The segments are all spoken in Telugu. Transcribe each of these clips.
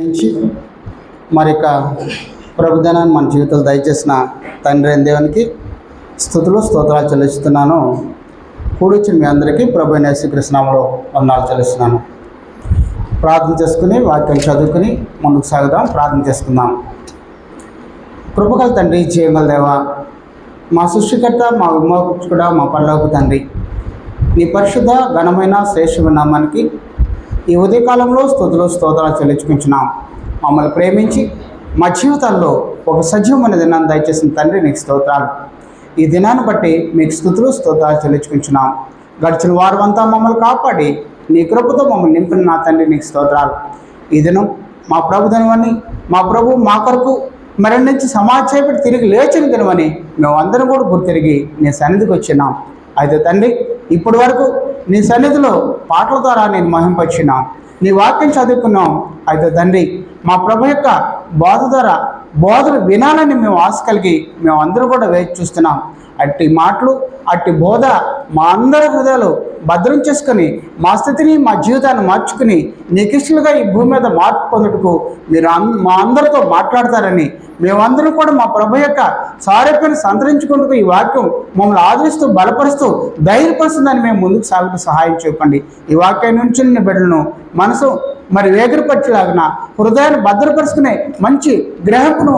నుంచి మరిక ప్రభుత్వాన్ని మన జీవితాలు దయచేసిన తండ్రి అయిన దేవునికి స్తోత్రాలు చెల్లిస్తున్నాను. కూడిచ్చిన మీ అందరికీ ప్రభు అయిన యేసుక్రీస్తు నామములో వందనాలు చెల్లిస్తున్నాను. ప్రార్థన చేసుకుని వాక్యం చదువుకుని ముందుకు సాగుదాం. ప్రార్థన చేసుకుందాం. కృపగల తండ్రి, జీవగల దేవా, మా సృష్టికర్త, మా విమోచకుడా, మా పరలోక తండ్రి, నీ పరిశుద్ధ ఘనమైన శ్రేష్టమైన నామానికి ఈ ఉదయకాలంలో స్తోత్రాలు చెల్లించుకుంటున్నాం. మమ్మల్ని ప్రేమించి మా జీవితాల్లో ఒక సజీవమైన దినాన్ని దయచేసిన తండ్రి నీకు స్తోత్రాలు. ఈ దినాన్ని బట్టి మీకు స్తోత్రాలు చెల్లించుకుంటున్నాం. గడిచిన వారమంతా మమ్మల్ని కాపాడి నీ కృపతో మమ్మల్ని నింపిన నా తండ్రి నీకు స్తోత్రాలు. ఈ దినం మా ప్రభు దినమని, మా ప్రభు మా కొరకు మరణి నుంచి సమాజ చేపట్టి తిరిగి లేచిన దినమని మేమందరం కూడా గుర్తిరిగి నీ సన్నిధికి వచ్చినాం. అయితే తండ్రి, ఇప్పటి వరకు నీ సన్నిధిలో పాటల ద్వారా నేను మహింపచ్చినాం, నీ వాక్యం చదువుకున్నాం. అయితే తండ్రి, మా ప్రభు యొక్క బోధ ద్వారా బోధలు వినాలని మేము ఆశ కలిగి మేమందరూ కూడా వేచి చూస్తున్నాం. అట్టి మాటలు, అట్టి బోధ మా అందరి హృదయాలు భద్రం చేసుకుని మా స్థితిని, మా జీవితాన్ని మార్చుకుని నీకిష్టలుగా ఈ భూమి మీద మార్పు పొందుటకు మీరు మా అందరితో మాట్లాడతారని, మేమందరం కూడా మా ప్రభు యొక్క సారూప్యాన్ని సంతరించుకుంటూ ఈ వాక్యం మమ్మల్ని ఆదరిస్తూ బలపరుస్తూ ధైర్యపరుస్తుందని మేము ముందుకు సాగుతూ సహాయం చేయకండి. ఈ వాక్యం నుంచి బిడ్డలను మనసు మరి వేగిరపరిచేలాగిన హృదయాన్ని భద్రపరుచుకునే మంచి గ్రహపును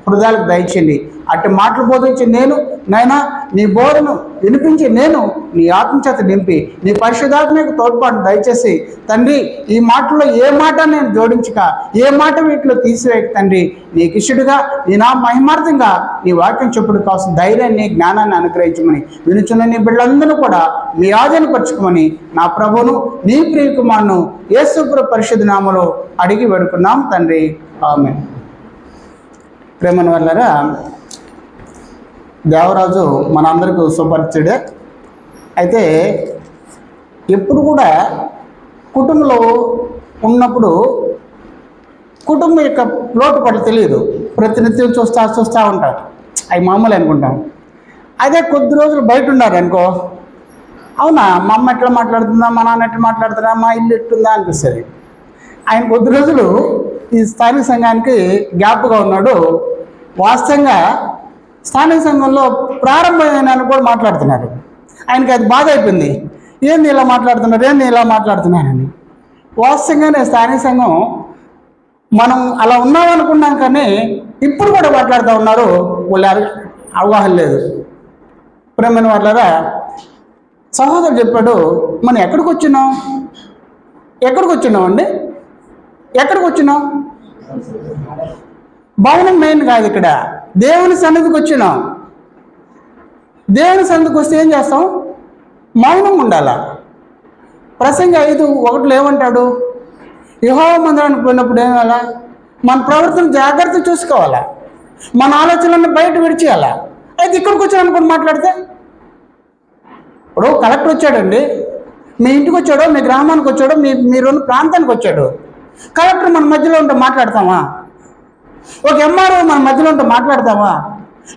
హృదయాలకు దయచేయండి. అట్టి మాటలు బోధించి నేను నైనా నీ బోధను వినిపించి నేను నీ ఆత్మచేత నింపి నీ పరిశుద్ధాత్మకు తోడ్పాటు దయచేసి తండ్రి, ఈ మాటల్లో ఏ మాట నేను జోడించక, ఏ మాట వీటిలో తీసివేయక తండ్రి, నీకు ఇష్టడుగా నీ నా మహిమార్థంగా నీ వాక్యం చెప్పుడు కోసం ధైర్యాన్ని, జ్ఞానాన్ని అనుగ్రహించమని వినుచున్న నీ బిడ్డలందరూ కూడా మీ ఆధీనపరచుకోమని నా ప్రభువును నీ ప్రియ కుమారును యేసు పరిశుద్ధ నామములో అడిగి వేడుకున్నాం తండ్రి, ఆమేన్. ప్రేమను వల్లరా, దేవరాజు మనందరికీ సుపరిచితుడే. అయితే ఎప్పుడు కూడా కుటుంబంలో ఉన్నప్పుడు కుటుంబం యొక్క లోటుపాట్లు తెలియదు. ప్రతినిత్యం చూస్తూ ఉంటారు, అవి మామూలు అనుకుంటాం. అదే కొద్ది రోజులు బయట ఉన్నారు అనుకో, అవునా మా అమ్మ ఎట్లా మాట్లాడుతుందా, మా నాన్న ఎట్లా మాట్లాడుతుందా, మా ఇల్లు ఎట్టుందా అనిపిస్తుంది. ఆయన కొద్ది రోజులు ఈ స్థానిక సంఘానికి గ్యాప్గా ఉన్నాడు. వాస్తవంగా స్థానిక సంఘంలో ప్రారంభమైన కూడా మాట్లాడుతున్నారు. ఆయనకి అది బాధ అయిపోయింది. ఏంది ఇలా మాట్లాడుతున్నారని. వాస్తవంగానే స్థానిక సంఘం మనం అలా ఉన్నామనుకున్నాం, కానీ ఇప్పుడు కూడా మాట్లాడుతూ ఉన్నారు. వాళ్ళు అవగాహన లేదు. ప్రేమైన వాళ్ళరా, సహోదరుడు చెప్పాడు, మనం ఎక్కడికి వచ్చినాం అండి, ఎక్కడికి వచ్చినాం? భవనం మెయిన్ కాదు, ఇక్కడ దేవుని సన్నిధికి వచ్చినాం. దేవుని సన్నిధికి వస్తే ఏం చేస్తాం? మౌనం ఉండాలా. ప్రసంగి 5:1 ఏమంటాడు? యెహోవా మందిరానికి పోయినప్పుడు ఏమేలా? మన ప్రవర్తన జాగ్రత్త చూసుకోవాలా, మన ఆలోచనలను బయట విడిచేయాలా. అయితే ఇక్కడికి వచ్చాడనుకుని మాట్లాడితే, ఇప్పుడు కలెక్టర్ వచ్చాడండి, మీ ఇంటికి వచ్చాడో, మీ గ్రామానికి వచ్చాడో, మీరున్న ప్రాంతానికి వచ్చాడు. కలెక్టర్ మన మధ్యలో ఉంటే మాట్లాడతామా? ఒక ఎంఆర్ఓ మన మధ్యలో ఉంటే మాట్లాడతామా?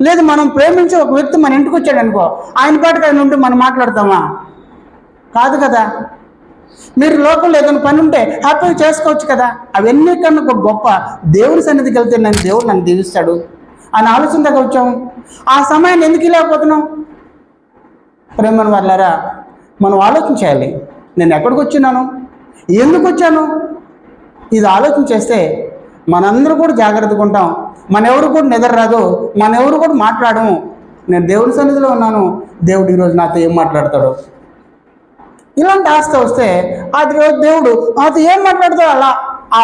లేదు, మనం ప్రేమించే ఒక వ్యక్తి మన ఇంటికి వచ్చాడు అనుకో, ఆయన పాటికి ఆయన ఉంటే మనం మాట్లాడతామా? కాదు కదా. మీరు లోపల ఏదైనా పని ఉంటే హ్యాపీగా చేసుకోవచ్చు కదా. అవన్నీ కన్నా ఒక గొప్ప దేవుని సన్నిధికి వెళ్తే దేవుడు నన్ను దీవిస్తాడు అని ఆలోచన దగ్గర వచ్చాము. ఆ సమయాన్ని ఎందుకు ఇవ్వలేకపోతున్నాం? ప్రేమను వాళ్ళారా, మనం ఆలోచించాలి. నేను ఎక్కడికి వచ్చినాను, ఎందుకు వచ్చాను, ఇది ఆలోచన చేస్తే మనందరూ కూడా జాగ్రత్తగా ఉంటాం. మన ఎవరు కూడా నిద్ర రాదు, మన ఎవరు కూడా మాట్లాడము. నేను దేవుని సన్నిధిలో ఉన్నాను, దేవుడు ఈరోజు నాతో ఏం మాట్లాడతాడు. ఇలాంటి ఆస్తి వస్తే అది రోజు దేవుడు నాతో ఏం మాట్లాడతాడు, అలా ఆ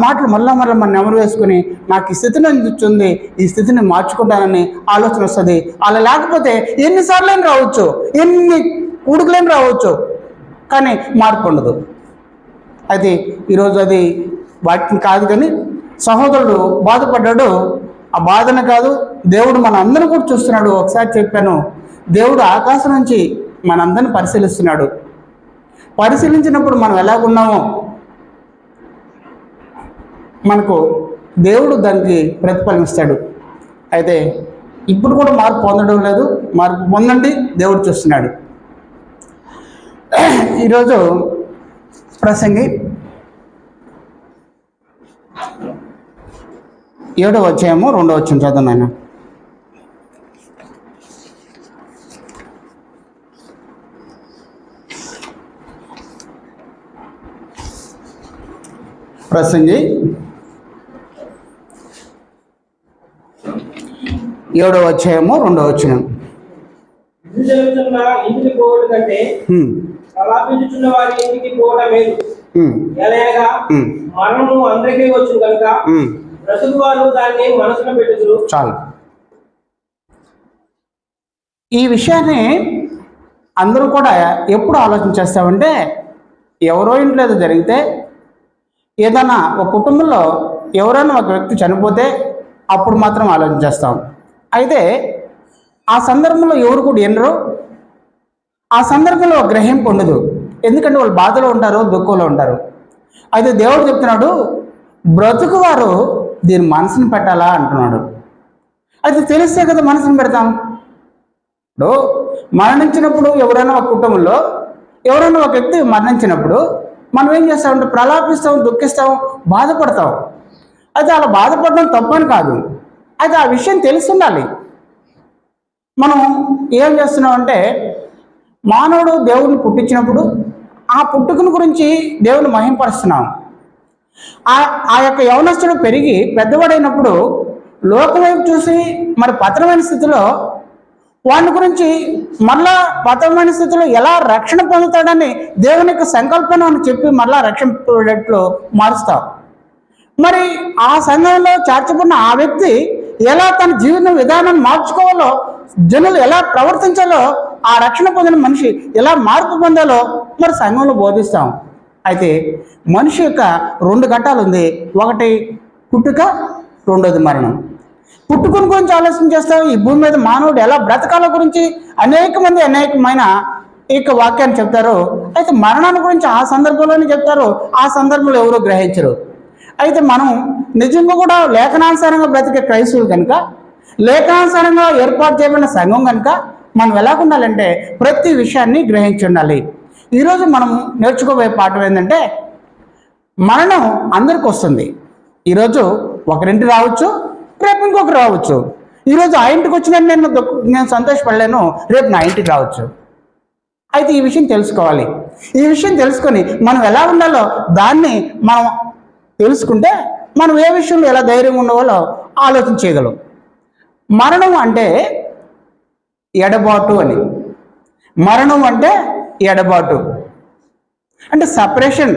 మాటలు మళ్ళీ మన నెమరు వేసుకుని నాకు ఈ స్థితిని అందించింది, ఈ స్థితిని మార్చుకుంటానని ఆలోచన వస్తుంది. అలా లేకపోతే ఎన్నిసార్లు రావచ్చు, ఎన్ని ఉడుకులేని రావచ్చు, కానీ మార్పు ఉండదు. అయితే ఈరోజు అది వాక్యం కాదు, కానీ సహోదరుడు బాధపడ్డాడు. ఆ బాధన కాదు, దేవుడు మన అందరిని కూడా చూస్తున్నాడు. ఒకసారి చెప్పాను, దేవుడు ఆకాశం నుంచి మనందరిని పరిశీలిస్తున్నాడు. పరిశీలించినప్పుడు మనం ఎలాగున్నామో మనకు దేవుడు దానికి ప్రతిఫలం ఇస్తాడు. అయితే ఇప్పుడు కూడా మార్పు పొందడం లేదు, మార్పు పొందండి, దేవుడు చూస్తున్నాడు. ఈరోజు ప్రసంగి 7వ అధ్యాయము 2వ వచనం చదువునాను. ప్రసంగి 7వ అధ్యాయము 2వ వచనం. ఇంటికి పోవడం కంటే ప్రలాపించుచున్న వారి ఇంటికి పోవడం మేలు. ఎలాగా మరణము అందరికీ వచ్చు కనుక బ్రతుకు వారు దాన్ని మనసులో పెట్టుదురు. చాలు. ఈ విషయాన్ని అందరూ కూడా ఎప్పుడు ఆలోచన చేస్తామంటే, ఎవరో ఇంట్లో ఏదో జరిగితే, ఏదైనా ఒక కుటుంబంలో ఎవరైనా ఒక వ్యక్తి చనిపోతే అప్పుడు మాత్రం ఆలోచన చేస్తాం. అయితే ఆ సందర్భంలో ఎవరు కూడా వినరు, ఆ సందర్భంలో గ్రహింపు ఉండదు. ఎందుకంటే వాళ్ళు బాధలో ఉంటారు, దుఃఖంలో ఉంటారు. అయితే దేవుడు చెప్తున్నాడు, బ్రతుకు వారు దీని మనసుని పెట్టాలా అంటున్నాడు. అయితే తెలిస్తే కదా మనసుని పెడతాం. ఇప్పుడు మరణించినప్పుడు ఎవరైనా ఒక కుటుంబంలో ఎవరైనా ఒక వ్యక్తి మరణించినప్పుడు మనం ఏం చేస్తామంటే ప్రలాపిస్తాం, దుఃఖిస్తాం, బాధపడతాం. అయితే అలా బాధపడడం తప్పని కాదు. అయితే ఆ విషయం తెలుసుండాలి. మనం ఏం చేస్తున్నామంటే, మానవుడు దేవుడిని పుట్టించినప్పుడు ఆ పుట్టుకను గురించి దేవుని మహింపరుస్తున్నాం. ఆ యొక్క యవనస్తుడు పెరిగి పెద్దవాడైనప్పుడు లోకం వైపు చూసి మరి పతనమైన స్థితిలో వాని గురించి మళ్ళా పతనమైన స్థితిలో ఎలా రక్షణ పొందుతాడని దేవుని యొక్క సంకల్పం అని చెప్పి మళ్ళా రక్షణ పొందేట్లు మారుస్తాం. మరి ఆ సంఘంలో చేర్చబడిన ఆ వ్యక్తి ఎలా తన జీవన విధానాన్ని మార్చుకోవాలో, జనులు ఎలా ప్రవర్తించాలో, ఆ రక్షణ పొందిన మనిషి ఎలా మార్పు పొందాలో మరి సంఘంలో బోధిస్తాం. అయితే మనిషి యొక్క 2 ఘట్టాలు ఉంది. ఒకటి పుట్టుక, రెండోది మరణం. పుట్టుకుని గురించి ఆలోచన చేస్తాం. ఈ భూమి మీద మానవుడు ఎలా బ్రతకాల గురించి అనేకమైన ఈ వాక్యాన్ని చెప్తారు. అయితే మరణాన్ని గురించి ఆ సందర్భంలోనే చెప్తారు, ఆ సందర్భంలో ఎవరో గ్రహించరు. అయితే మనం నిజంగా కూడా లేఖనానుసారంగా బ్రతికే క్రైస్తవులు కనుక, లేఖనానుసారంగా ఏర్పాటు చేయబడిన సంఘం కనుక మనం ఎలా ఉండాలంటే ప్రతి విషయాన్ని గ్రహించి ఉండాలి. ఈరోజు మనం నేర్చుకోబోయే పాఠం ఏంటంటే, మరణం అందరికి వస్తుంది. ఈరోజు ఒకరింటి రావచ్చు, రేపు ఇంకొకరు రావచ్చు. ఈరోజు ఆ ఇంటికి వచ్చిన నేను సంతోషపడలేను, రేపు నా ఇంటికి రావచ్చు. అయితే ఈ విషయం తెలుసుకోవాలి. ఈ విషయం తెలుసుకొని మనం ఎలా ఉండాలో దాన్ని మనం తెలుసుకుంటే మనం ఏ విషయంలో ఎలా ధైర్యంగా ఉండవాలో ఆలోచన చేయగలం. మరణం అంటే ఎడబాటు అని. మరణం అంటే ఎడబాటు అంటే సపరేషన్.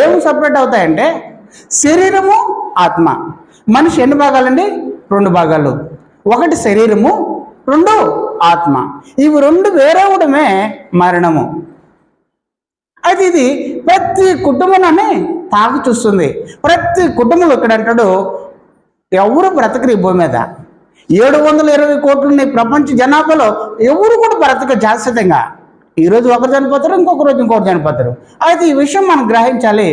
ఏం సపరేట్ అవుతాయంటే శరీరము, ఆత్మ. మనిషి ఎన్ని భాగాలండి? 2 భాగాలు. ఒకటి శరీరము, 2 ఆత్మ. ఇవి 2 వేరే ఉండడమే మరణము. అయితే ఇది ప్రతి కుటుంబాన్ని తాకి చూస్తుంది. ప్రతి కుటుంబంలో ఇక్కడ అంటాడు, ఎవరు బ్రతకరు ఈ భూమి మీద. 720 కోట్ల ప్రపంచ జనాభాలో ఎవరు కూడా బ్రతకరు శాశ్వతంగా. ఈరోజు ఒకరు చనిపోతారు, ఇంకొక రోజు ఇంకొకరు చనిపోతారు. అయితే ఈ విషయం మనం గ్రహించాలి.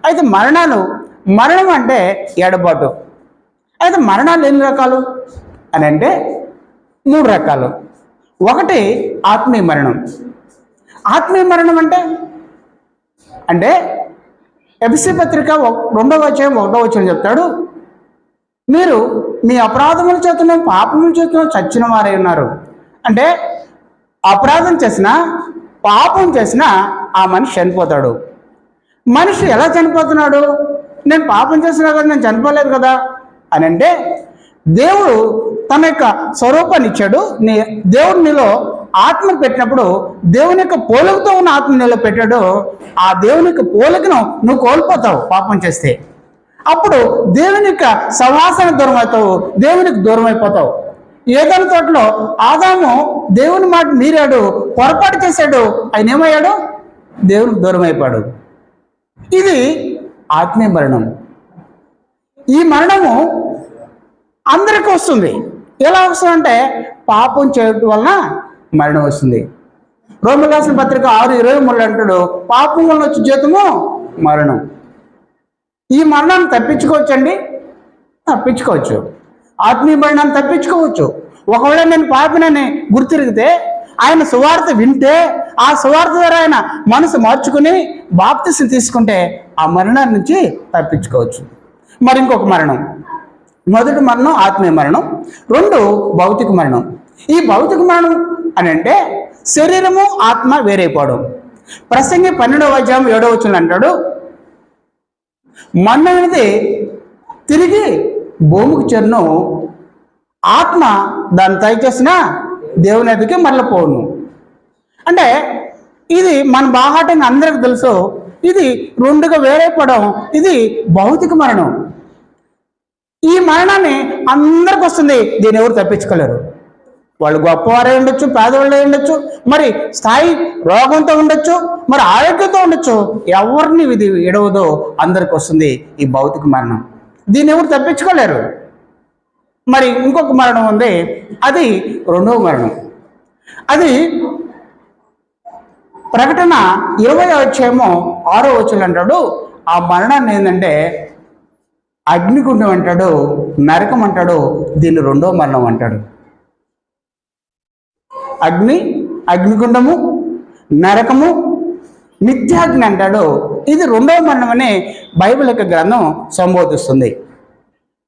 అయితే మరణం అంటే ఎడబాటు. అయితే మరణాలు ఎన్ని రకాలు అని అంటే 3 రకాలు. ఒకటి ఆత్మీయ మరణం. ఆత్మీయ మరణం అంటే ఎఫెసీ పత్రిక 2వ అధ్యాయం 1వ వచనం చెప్తాడు, మీరు మీ అపరాధముల చేతను పాపముల చేతను చచ్చిన వారై ఉన్నారు. అంటే అపరాధం చేసినా పాపం చేసినా ఆ మనిషి చనిపోతాడు. మనిషి ఎలా చనిపోతున్నాడు? నేను పాపం చేసినా కదా, నేను చనిపోలేదు కదా అని అంటే, దేవుడు తన యొక్క స్వరూపాన్ని ఇచ్చాడు. దేవుడు నీలో ఆత్మ పెట్టినప్పుడు దేవుని యొక్క పోలికతో ఉన్న ఆత్మ నీలో పెట్టాడు. ఆ దేవుని యొక్క పోలికను నువ్వు కోల్పోతావు పాపం చేస్తే. అప్పుడు దేవుని యొక్క సహవాసన దూరం అవుతావు, దేవునికి దూరం అయిపోతావు. ఏదైనా తోటలో ఆదాము దేవుని మాట మీరాడు, పొరపాటు చేశాడు, ఆయన ఏమయ్యాడు? దేవునికి దూరం అయిపోయాడు. ఇది ఆత్మీయ మరణం. ఈ మరణము అందరికీ వస్తుంది. ఎలా వస్తుందంటే పాపం చేయడం వలన మరణం వస్తుంది. రోమీయులకు రాసిన పత్రిక 6:23 అంటాడు, పాపం వలన వచ్చే జీతము మరణం. ఈ మరణాన్ని తప్పించుకోవచ్చండి, తప్పించుకోవచ్చు. ఆత్మీయ మరణాన్ని తప్పించుకోవచ్చు. ఒకవేళ నేను పాపినని గుర్తిరిగితే, ఆయన సువార్త వింటే, ఆ సువార్త ద్వారా ఆయన మనసు మార్చుకుని బాప్తిసం తీసుకుంటే ఆ మరణాన్ని నుంచి తప్పించుకోవచ్చు. మరి ఇంకొక మరణం, మొదటి మరణం ఆత్మీయ మరణం, రెండు భౌతిక మరణం. ఈ భౌతిక మరణం అని అంటే శరీరము ఆత్మ వేరైపోవడం. ప్రసంగి 12:7 అంటాడు, మన్ను అనేది తిరిగి భూమికి చేరును, ఆత్మ దాన్ని దయచేసిన దేవుని ఎదుగుకి మరల పోను. అంటే ఇది మన బాహాటంగా అందరికి తెలుసు, ఇది రెండుగా వేరైపోవడం, ఇది భౌతిక మరణం. ఈ మరణాన్ని అందరికి వస్తుంది, దీన్ని ఎవరు తప్పించుకోలేరు. వాళ్ళు గొప్పవారే ఉండొచ్చు, పేదవాళ్ళే ఉండొచ్చు, మరి స్థాయి రోగంతో ఉండొచ్చు, మరి ఆరోగ్యంతో ఉండొచ్చు, ఎవరిని ఇది ఎడవదో అందరికి వస్తుంది ఈ భౌతిక మరణం. దీన్ని ఎవరు తప్పించుకోలేరు. మరి ఇంకొక మరణం ఉంది, అది రెండవ మరణం. అది ప్రకటన 20:6 అంటాడు, ఆ మరణాన్ని ఏంటంటే అగ్నిగుండం అంటాడు, నరకం అంటాడు, దీన్ని రెండవ మరణం అంటాడు. అగ్నిగుండము, నరకము, నిత్యాగ్ని అంటాడు, ఇది రెండవ మరణం అని బైబిల్ యొక్క గ్రంథం సంబోధిస్తుంది.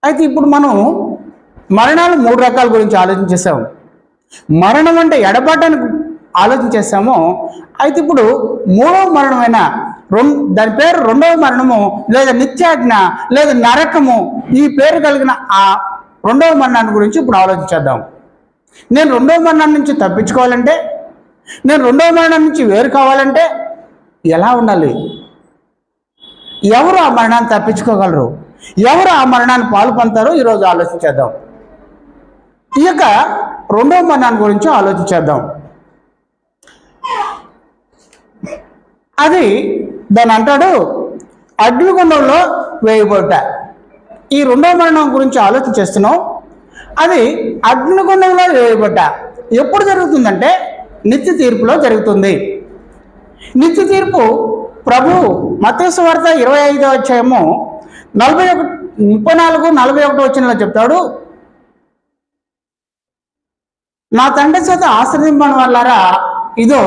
అయితే ఇప్పుడు మనం మరణాలు 3 రకాల గురించి ఆలోచించేసాం. మరణం అంటే ఎడబాటానికి ఆలోచించేసాము. అయితే ఇప్పుడు మూడవ మరణమైన దాని పేరు రెండవ మరణము, లేదా నిత్యాజ్ఞ, లేదా నరకము, ఈ పేరు కలిగిన ఆ రెండవ మరణాన్ని గురించి ఇప్పుడు ఆలోచించేద్దాం. నేను రెండవ మరణం నుంచి తప్పించుకోవాలంటే, నేను రెండవ మరణం నుంచి వేరు కావాలంటే ఎలా ఉండాలి? ఎవరు ఆ మరణాన్ని తప్పించుకోగలరు? ఎవరు ఆ మరణాన్ని పాలు పొందుతారో ఈరోజు ఆలోచించేద్దాం. ఈ యొక్క రెండవ మరణాన్ని గురించి ఆలోచించేద్దాం. అది దాని అంటాడు అగ్నిగుండంలో వేయబోట. ఈ రెండవ మరణం గురించి ఆలోచన చేస్తున్నాం. అది అగ్నిగుండంలో వేయబోట ఎప్పుడు జరుగుతుందంటే నిత్య తీర్పులో జరుగుతుంది. నిత్య తీర్పు ప్రభు మత్తయి సువార్త 25:34-41 చెప్తాడు, నా తండ్రి చేత ఆశ్రదింపని వాళ్ళారా, ఇదో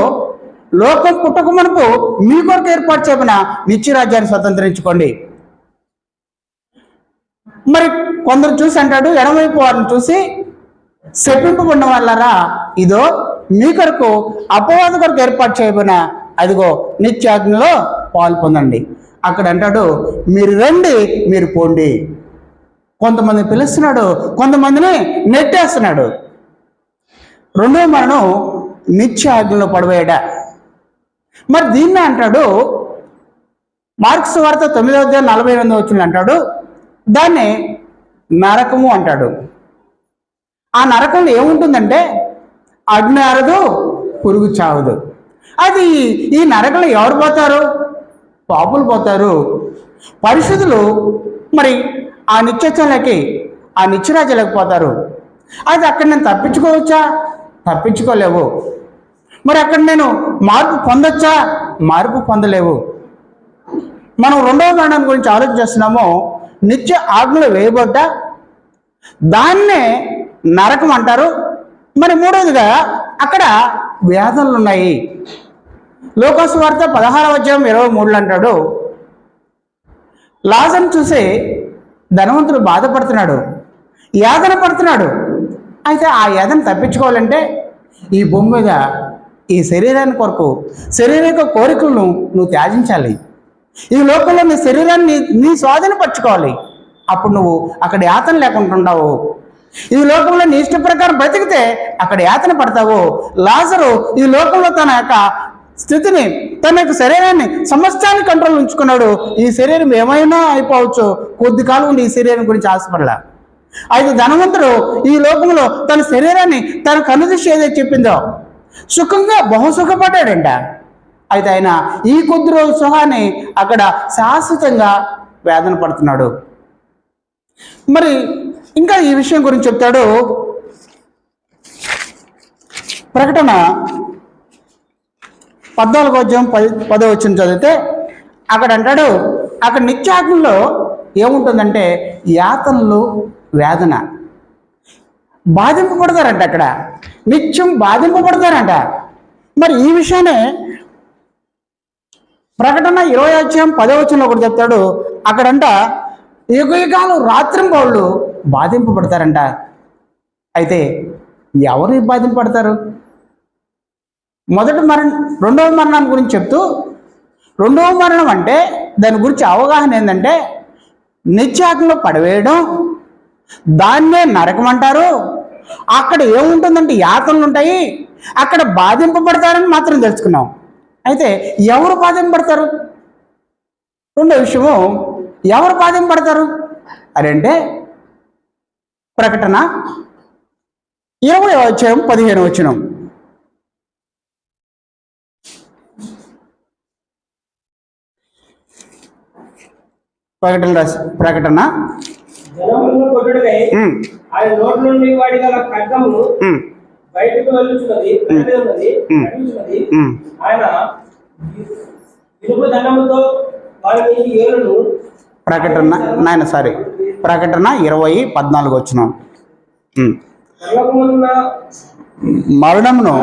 లోకం పుట్టక మునుపు మీ కొరకు ఏర్పాటు చేయబడిన నిత్యరాజ్యాన్ని స్వతంత్రించుకోండి. మరి కొందరు చూసి అంటాడు, ఎడమవైపు వారిని చూసి శపింపబడిన వాళ్ళారా, ఇదో మీ కొరకు అపవాద కొరకు ఏర్పాటు చేయబడిన అదిగో నిత్యాగ్నిలో పాలు పొందండి. అక్కడ అంటాడు, మీరు రండి, మీరు పోండి. కొంతమందిని పిలుస్తున్నాడు, కొంతమందిని నెట్టేస్తున్నాడు. రెండవ మరణం నిత్యాగ్నిలో పడవేయడ. మరి దీన్ని అంటాడు మార్క్స్ వార్త 9:48 అంటాడు, దాన్ని నరకము అంటాడు. ఆ నరకంలో ఏముంటుందంటే అగ్ని ఆరదు, పురుగు చావదు. అది ఈ నరకంలో ఎవరు పోతారు? పాపులు పోతారు. పరిశుద్ధులు మరి ఆ నిత్యత్వంలోకి, ఆ నిత్యరాజ్యాలకు పోతారు. అది అక్కడ నేను తప్పించుకోవచ్చా? తప్పించుకోలేవు. మరి అక్కడ నేను మార్పు పొందొచ్చా? మార్పు పొందలేవు. మనం రెండవ మరణం గురించి ఆలోచన చేస్తున్నాము. నిత్య ఆజ్ఞలో వేయబడ్డ దాన్నే నరకం అంటారు. మరి మూడవదిగా అక్కడ వ్యాధులు ఉన్నాయి. లోకాసు వార్త 16:23 అంటాడు, లాజరును చూసి ధనవంతుడు బాధపడుతున్నాడు, యాతన పడుతున్నాడు. అయితే ఆ యాతన తప్పించుకోవాలంటే ఈ భూమి మీద ఈ శరీరాన్ని కొరకు, శరీర కోరికలను నువ్వు త్యాజించాలి. ఈ లోకంలో నీ శరీరాన్ని నీ స్వాధీనపరచుకోవాలి. అప్పుడు నువ్వు అక్కడ యాతన లేకుండా ఉండవు. ఈ లోకంలో నీ ఇష్ట ప్రకారం బ్రతికితే అక్కడ యాతన పడతావు. లాజరు ఈ లోకంలో తన యొక్క స్థితిని, తన యొక్క శరీరాన్ని, సమస్తాన్ని కంట్రోల్ ఉంచుకున్నాడు. ఈ శరీరం ఏమైనా అయిపోవచ్చు, కొద్ది కాలం ఉండి ఈ శరీరం గురించి ఆశపడలా. అయితే ధనవంతుడు ఈ లోకంలో తన శరీరాన్ని, తన కనుదృష్టి ఏదైతే చెప్పిందో సుఖంగా బహుసుఖపడ్డాడంట. అయితే ఆయన ఈ కొద్ది రోజు సుఖాన్ని అక్కడ శాశ్వతంగా వేదన పడుతున్నాడు. మరి ఇంకా ఈ విషయం గురించి చెప్తాడు. ప్రకటన 14:10 చదివితే అక్కడ అంటాడు, అక్కడ నిత్యాగ్నిలో ఏముంటుందంటే యాతనలు, వేదన, బాధింపబడతారంట. అక్కడ నిత్యం బాధింపబడతారంట. మరి ఈ విషయాన్ని ప్రకటన 20:10 కూడా చెప్తాడు. అక్కడంట యుగయుగాలు రాత్రింబౌళ్ళు బాధింపబడతారంట. అయితే ఎవరు బాధింపబడతారు? మొదటి మరణం, రెండవ మరణం గురించి చెప్తూ, రెండవ మరణం అంటే దాని గురించి అవగాహన ఏంటంటే నిత్యాగ్నిలో పడవేయడం, దాన్నే నరకం అంటారు. అక్కడ ఏముంటుందంటే యాతనలు ఉంటాయి, అక్కడ బాధింపబడతారని మాత్రం తెలుసుకున్నాం. అయితే ఎవరు బాధింపబడతారు? రెండో విషయము, ఎవరు బాధింపబడతారు అని అంటే ప్రకటన 20:15. ప్రకటన జనములను కొట్టుటకై ఆయన నోటి నుండి వాడి గల ఖడ్గము బయటకు వెళ్ళుచున్నది. ఆయన ఇనుప దండముతో వారిని ఏలును. ప్రకటన 20:14. మరణమును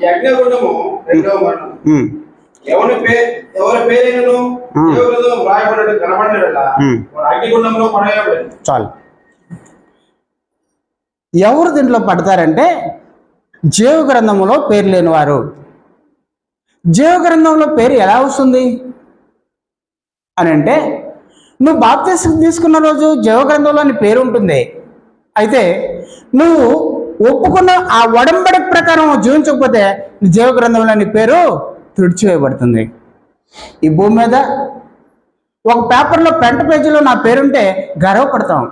యజ్ఞగుండము రెండవ మరణం. ఎవరి పేరైనను రాయబడ్డ కనబడిన అగ్నిగుండంలో పడవేయబడింది. చాలు. ఎవరు దీంట్లో పడతారంటే జీవ గ్రంథంలో పేరు లేని వారు. జీవ గ్రంథంలో పేరు ఎలా వస్తుంది అని అంటే, నువ్వు బాప్తిసం తీసుకున్న రోజు జీవ గ్రంథంలో నీ పేరు ఉంటుంది. అయితే నువ్వు ఒప్పుకున్న ఆ ఒడంబడి ప్రకారం జీవించకపోతే నీ జీవ గ్రంథంలో నీ పేరు తుడిచివేయబడుతుంది. ఈ భూమి మీద ఒక పేపర్లో ఫ్రంట్ పేజీలో నా పేరుంటే గర్వపడతాం,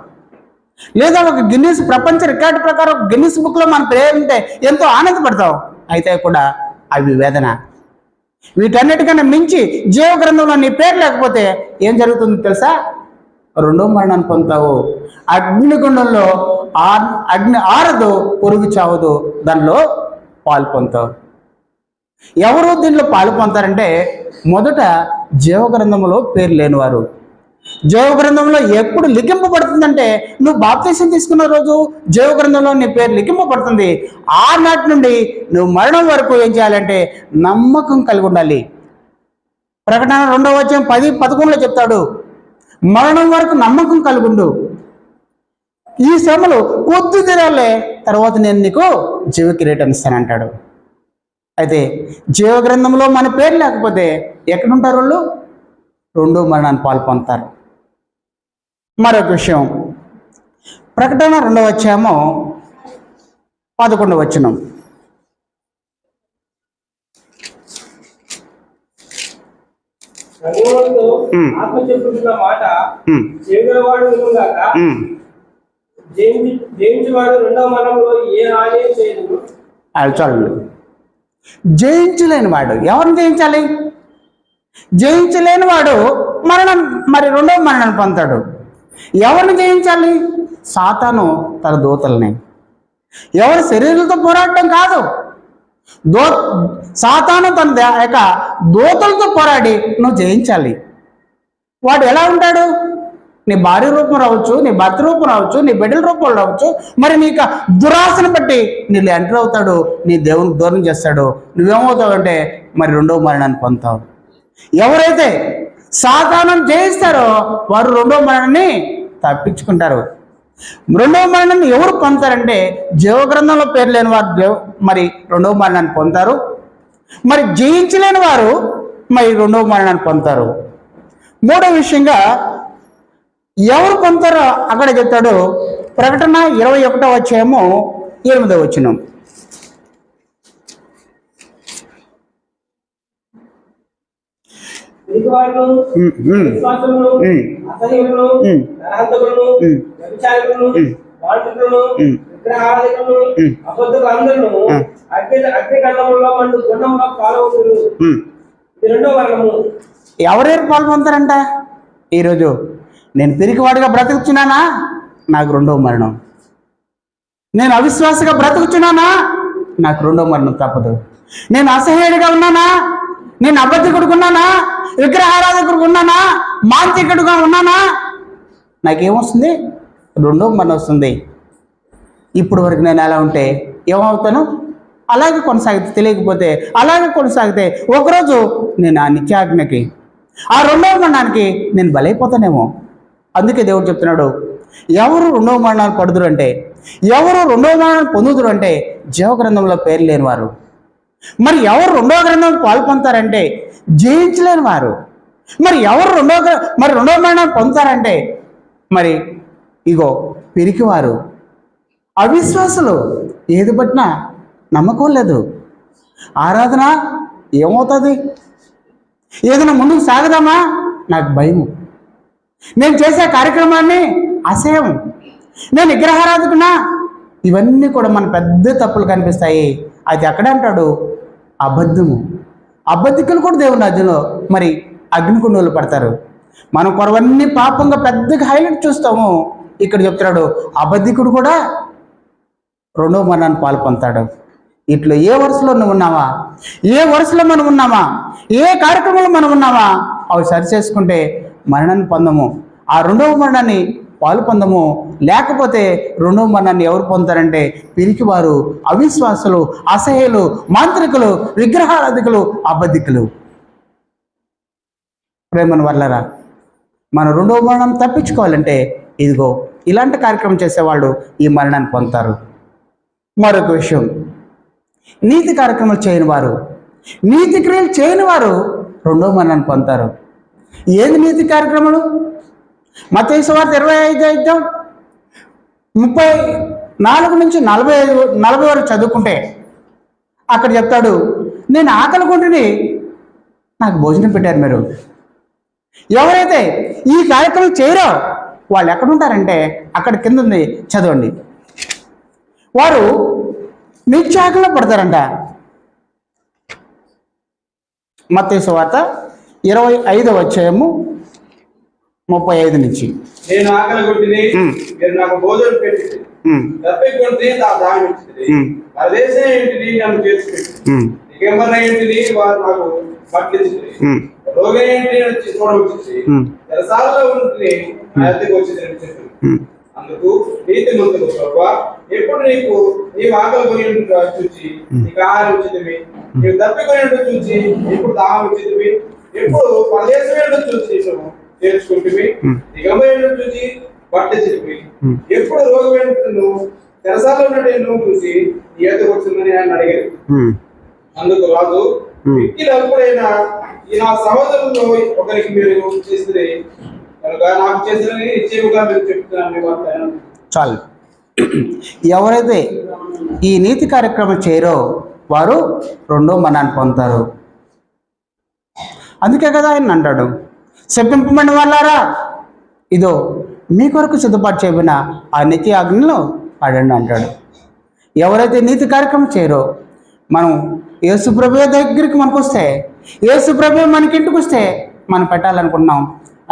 లేదా ఒక గిన్నిస్ ప్రపంచ రికార్డు ప్రకారం గిన్నిస్ బుక్లో మన పేరు ఉంటే ఎంతో ఆనందపడతాం. అయితే కూడా అవి వేదన. వీటన్నిటికన్నా మించి జీవ గ్రంథంలో నీ పేరు లేకపోతే ఏం జరుగుతుందో తెలుసా? రెండో మరణాన్ని పొందుతావు. అగ్నిగుండంలో అగ్ని ఆరదు, పొరుగు చావదు, దానిలో పాలు పొందుతావు. ఎవరు దీనిలో పాలు పొందుతారంటే మొదట జీవ గ్రంథంలో పేరు లేనివారు. జీవ గ్రంథంలో ఎప్పుడు లిఖింపబడుతుందంటే నువ్వు బాప్తిసం తీసుకున్న రోజు జీవ గ్రంథంలో నీ పేరు లిఖింపబడుతుంది. ఆనాటి నుండి నువ్వు మరణం వరకు ఏం చేయాలంటే నమ్మకం కలిగి ఉండాలి. ప్రకటన 2:10-11 చెప్తాడు, మరణం వరకు నమ్మకం కలిగి ఉండు. ఈ శ్రమలు కొద్ది దినాలే, తర్వాత నేను నీకు జీవ కిరీటం ఇస్తానంటాడు. అయితే జీవ గ్రంథంలో మన పేరు లేకపోతే ఎక్కడుంటారు వాళ్ళు? రెండో మరణాన్ని పాలు పొందుతారు. మరొక విషయం, ప్రకటన 2:11. ఆత్మ చెప్పుతున్న మాట చెవిగలవాడు వినుగాక. జయించువాడు రెండవ మరణంలో ఏ హాని చేయదు. చాలు. జయించలేని వాడు ఎవరిని జయించాలి? జయించలేని వాడు మరి రెండవ మరణాన్ని పొందుతాడు. ఎవరిని జయించాలి? సాతాను తన దూతల్ని. ఎవరి శరీరంతో పోరాడటం కాదు, సాతాను తన యొక్క దూతలతో పోరాడి నువ్వు జయించాలి. వాడు ఎలా ఉంటాడు? నీ భార్య రూపం రావచ్చు, నీ భర్త రూపం రావచ్చు, నీ బిడ్డల రూపంలో రావచ్చు. మరి నీకు దురాశను బట్టి నీళ్ళు ఎంటర్ అవుతాడు, నీ దేవునికి దూరం చేస్తాడు. నువ్వేమవుతావు అంటే మరి రెండవ మరణాన్ని పొందుతావు. ఎవరైతే సాతానం జయిస్తారో వారు రెండవ మరణాన్ని తప్పించుకుంటారు. రెండవ మరణాన్ని ఎవరు పొందుతారంటే జీవ గ్రంథంలో పేరు లేని వారు మరి రెండవ మరణాన్ని పొందుతారు. మరి జయించలేని వారు మరి రెండవ మరణాన్ని పొందుతారు. మూడో విషయంగా ఎవరు పొందుతారో అక్కడ చెప్తాడు. ప్రకటన 21:8. ఎవరెవరు పాల్పొందుతారంట? ఈరోజు నేను పిరికివాడిగా బ్రతుకుచున్నానా? నాకు రెండవ మరణం. నేను అవిశ్వాసగా బ్రతుకుచున్నానా? నాకు రెండవ మరణం తప్పదు. నేను అసహ్యుడిగా ఉన్నానా? నేను అబద్ధికుడుకున్నానా? విగ్రహారాధకుడిగా ఉన్నానా? మాంత్రికుడుగా ఉన్నానా? నాకేమొస్తుంది? రెండవ మరణం వస్తుంది. ఇప్పుడు వరకు నేను ఎలా ఉంటే ఏమవుతాను? అలాగే కొనసాగితే, తెలియకపోతే అలాగే కొనసాగితే ఒకరోజు నేను ఆ నిత్యాజ్ఞకి ఆ రెండవ మరణానికి నేను బలైపోతానేమో. అందుకే దేవుడు చెప్తున్నాడు, ఎవరు రెండవ మరణాన్ని పడుదురు అంటే, ఎవరు రెండవ మరణాన్ని పొందుదురు అంటే జీవగ్రంథంలో పేరు లేని వారు. మరి ఎవరు రెండవ గ్రంథం పాల్పొందుతారంటే జయించలేని వారు. మరి ఎవరు రెండవ మరణాన్ని పొందుతారంటే మరి ఇగో పిరికివారు, అవిశ్వాసులు. ఏది పట్టినా నమ్మకం లేదు. ఆరాధన ఏమవుతుంది? ఏదైనా ముందుకు సాగదామా? నాకు భయము. నేను చేసే కార్యక్రమాన్ని అసహ్యం. నేను విగ్రహారాధకునా? ఇవన్నీ కూడా మన పెద్ద తప్పులు కనిపిస్తాయి. అది ఎక్కడ అంటాడు? అబద్ధము. అబద్ధికులు కూడా దేవుని రాజ్యంలో మరి అగ్నికుండలు పడతారు. మనం కొరవన్నీ పాపంగా పెద్దగా హైలైట్ చూస్తాము. ఇక్కడ చెప్తున్నాడు, అబద్ధికుడు కూడా రెండవ మరణాన్ని పాల్పొందుతాడు. ఇట్లా ఏ వరుసలో నువ్వు ఉన్నావా, ఏ వరుసలో మనం ఉన్నామా, ఏ కార్యక్రమంలో మనం ఉన్నామా, అవి సరి చేసుకుంటే మరణాన్ని పొందము. ఆ రెండవ మరణాన్ని పాలు పొందము. లేకపోతే రెండవ మరణాన్ని ఎవరు పొందుతారంటే పిరికివారు, అవిశ్వాసులు, అసహ్యులు, మాంత్రికులు, విగ్రహారాధికులు, అబద్ధికులు. ప్రేమను వల్లరా, మన రెండవ మరణం తప్పించుకోవాలంటే ఇదిగో ఇలాంటి కార్యక్రమం చేసేవాళ్ళు ఈ మరణాన్ని పొందుతారు. మరొక విషయం, నీతి కార్యక్రమాలు చేయని వారు, నీతి క్రియలు చేయని వారు రెండవ మరణాన్ని పొందుతారు. ఏది నీతి కార్యక్రమాలు? మత్తయి సువార్త 25:34 నుంచి 40 వరకు చదువుకుంటే అక్కడ చెప్తాడు, నేను ఆకలి కొంటిని, నాకు భోజనం పెట్టారు మీరు. ఎవరైతే ఈ కార్యక్రమం చేయరో వాళ్ళు ఎక్కడుంటారంటే అక్కడ కింద ఉంది, చదవండి. వారు నిత్యాకలో పడతారంట. మత్తయి సువార్త 25:35 నుంచి. నేను ఆకలి కొట్టింది, మీరు నాకు భోజనం పెట్టింది, తప్పికొంటే దాని ఇచ్చింది, అదేసే ఏంటిది నన్ను చేసుకుంటుంది, ఇంకెవరిన ఏంటిది వారు నాకు పట్టించింది, రోగ ఏంటి చూడవచ్చింది, ఎరసాలలో ఉంటుంది నా ఎద్దకు వచ్చింది అని చెప్పింది. అందుకు నీతి మంతులు, ప్రభువా, ఎప్పుడు నీవు ఆకలి కొని చూచి నీకు ఆహారం ఇచ్చితివి, నీవు తప్పికొని చూచి ఎప్పుడు దాహం ఇచ్చితివి, ఎప్పుడు పరదేశం చూసి నువ్వు చేర్చుకుంటువి, దిగంబరి చూసి పట్టించితివి, ఎప్పుడు రోగం నువ్వు తెరసాలలో నువ్వు చూసి నీ ఎద్దకు వచ్చిందని ఆయన అడిగారు. అందుకు రాజు, మిక్కిలి అల్పుడైన ఈ నా సహోదరుల్లో ఒకరికి మీరు చేస్తే కనుక నాకు చేసిన నిశ్చయముగా మీరు చెప్తున్నాను. చాలు. ఎవరైతే ఈ నీతి కార్యక్రమం చేయరో వారు రెండో మరణాన్ని పొందుతారు. అందుకే కదా ఆయన అంటాడు, శపింపమని వాళ్ళారా, ఇదో మీ కొరకు సిద్ధపాటు చేయబడిన ఆ నిత్య అగ్నిలో పడండి అంటాడు. ఎవరైతే నీతి కార్యక్రమం చేయరో, మనం యేసుప్రభు దగ్గరికి మనకు వస్తే, యేసుప్రభు మనకి ఇంటికి వస్తే మనం పెట్టాలనుకుంటున్నాం.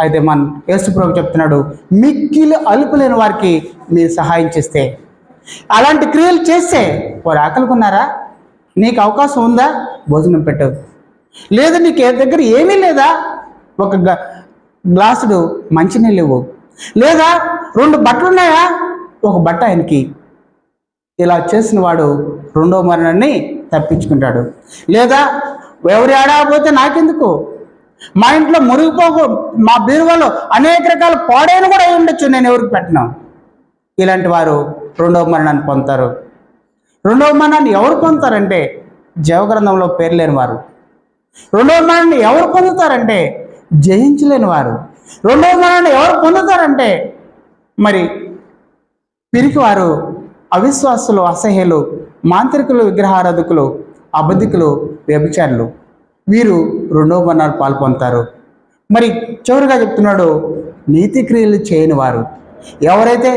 అయితే మన యేసుప్రభు చెప్తున్నాడు, మిక్కిలి అలుపులేని వారికి మీరు సహాయం చేస్తే, అలాంటి క్రియలు చేస్తే వారు ఆకలికున్నారా, నీకు అవకాశం ఉందా, భోజనం పెట్టు. లేదా నీకు దగ్గర ఏమీ లేదా, ఒక గ్లాసుడు మంచినీళ్ళు ఇవ్వు. లేదా 2 బట్టలు ఉన్నాయా, ఒక బట్ట ఆయనకి. ఇలా చేసిన వాడు రెండో మరణాన్ని తప్పించుకుంటాడు. లేదా ఎవరి ఆడకపోతే నాకెందుకు, మా ఇంట్లో మురిగిపోకు, మా బీరువాలో అనేక రకాల పాడైన కూడా అయి ఉండొచ్చు, నేను ఎవరికి పెట్టను. ఇలాంటి వారు రెండవ మరణాన్ని పొందుతారు. రెండవ మరణాన్ని ఎవరు పొందుతారంటే జీవగ్రంథంలో పేరు లేని వారు. రెండవ మరణాన్ని ఎవరు పొందుతారంటే జయించలేని వారు. రెండవ మరణాన్ని ఎవరు పొందుతారంటే మరి పిరికివారు, అవిశ్వాసులు, అసహ్యులు, మాంత్రికులు, విగ్రహారాధకులు, అబద్ధికులు, వ్యభిచారులు. వీరు రెండవ మరణాలు పాల్పొందుతారు. మరి చివరిగా చెప్తున్నాడు, నీతి క్రియలు చేయని వారు. ఎవరైతే